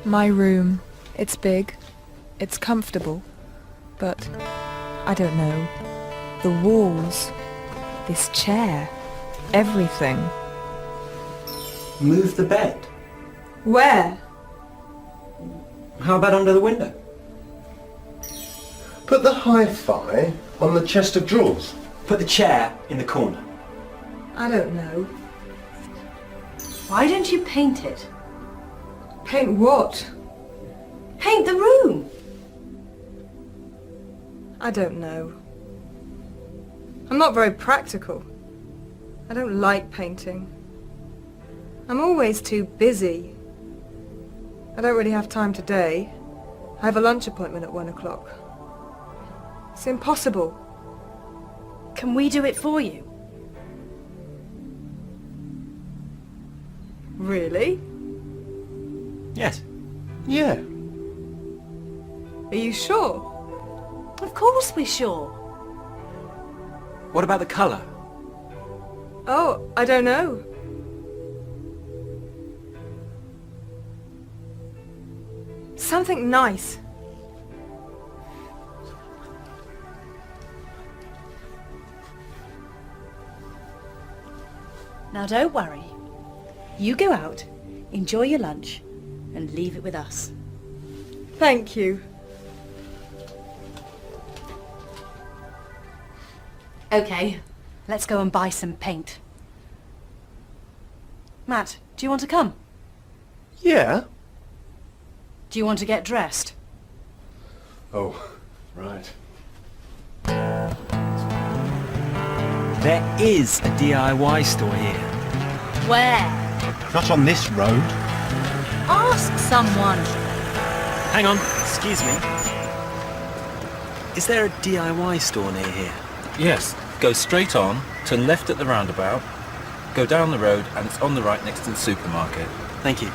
My room. It's big. It's comfortable. But I don't know. The walls. This chair. Everything. Move the bed. Where? How about under the window? Put the hi-fi on the chest of drawers. Put the chair in the corner. I don't know. Why don't you paint it? Paint what? Paint the room! I don't know. I'm not very practical. I don't like painting. I'm always too busy. I don't really have time today. I have a lunch appointment at 1 o'clock. It's impossible. Can we do it for you? Really? Yes. Yeah. Are you sure? Of course we're sure. What about the colour? Oh, I don't know. Something nice. Now don't worry. You go out, enjoy your lunch, and leave it with us. Thank you. Okay, let's go and buy some paint. Matt, do you want to come? Yeah? Do you want to get dressed? Oh, right. There is a DIY store here. Where? Not on this road. Ask someone. Hang on, excuse me. Is there a DIY store near here? Yes, go straight on, turn left at the roundabout, go down the road and it's on the right next to the supermarket. Thank you.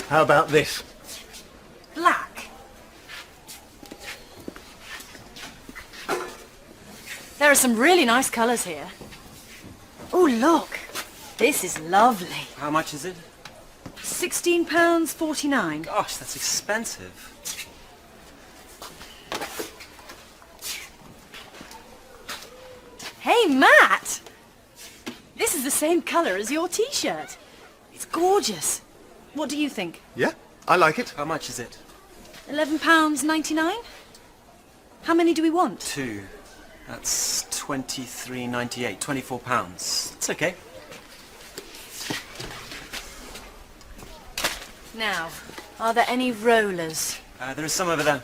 How about this? Black. There are some really nice colours here. Oh, look. This is lovely. How much is it? £16.49. Gosh, that's expensive. Hey, Matt! This is the same colour as your t-shirt. It's gorgeous. What do you think? Yeah, I like it. How much is it? £11.99? How many do we want? 2. That's £23.98. £24. It's okay. Now, are there any rollers? There is some over there.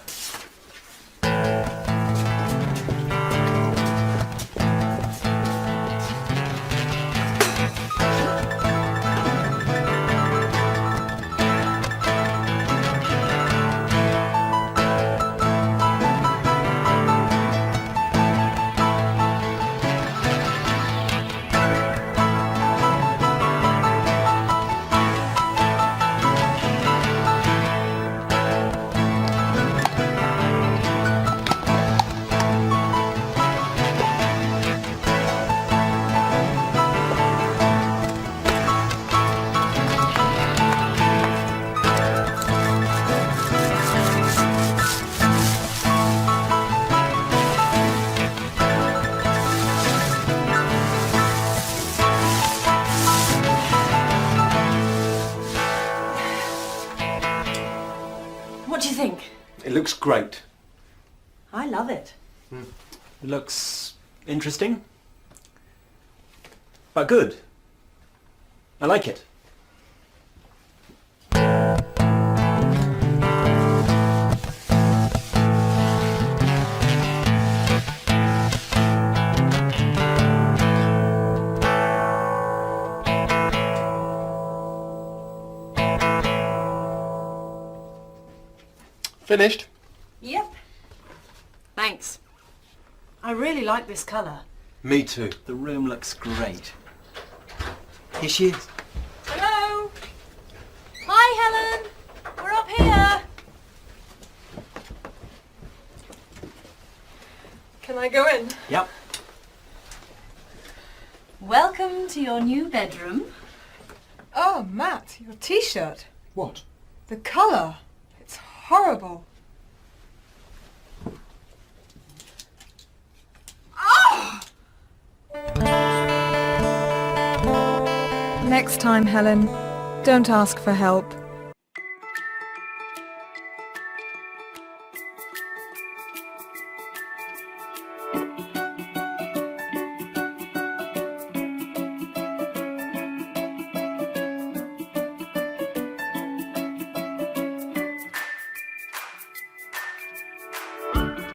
What do you think? It looks great. I love it. It looks interesting. but good. I like it. Finished? Yep. Thanks. I really like this colour. Me too. The room looks great. Here she is. Hello? Hi, Helen. We're up here. Can I go in? Yep. Welcome to your new bedroom. Oh, Matt, your t-shirt. What? The colour. It's horrible. Next time, Helen, don't ask for help.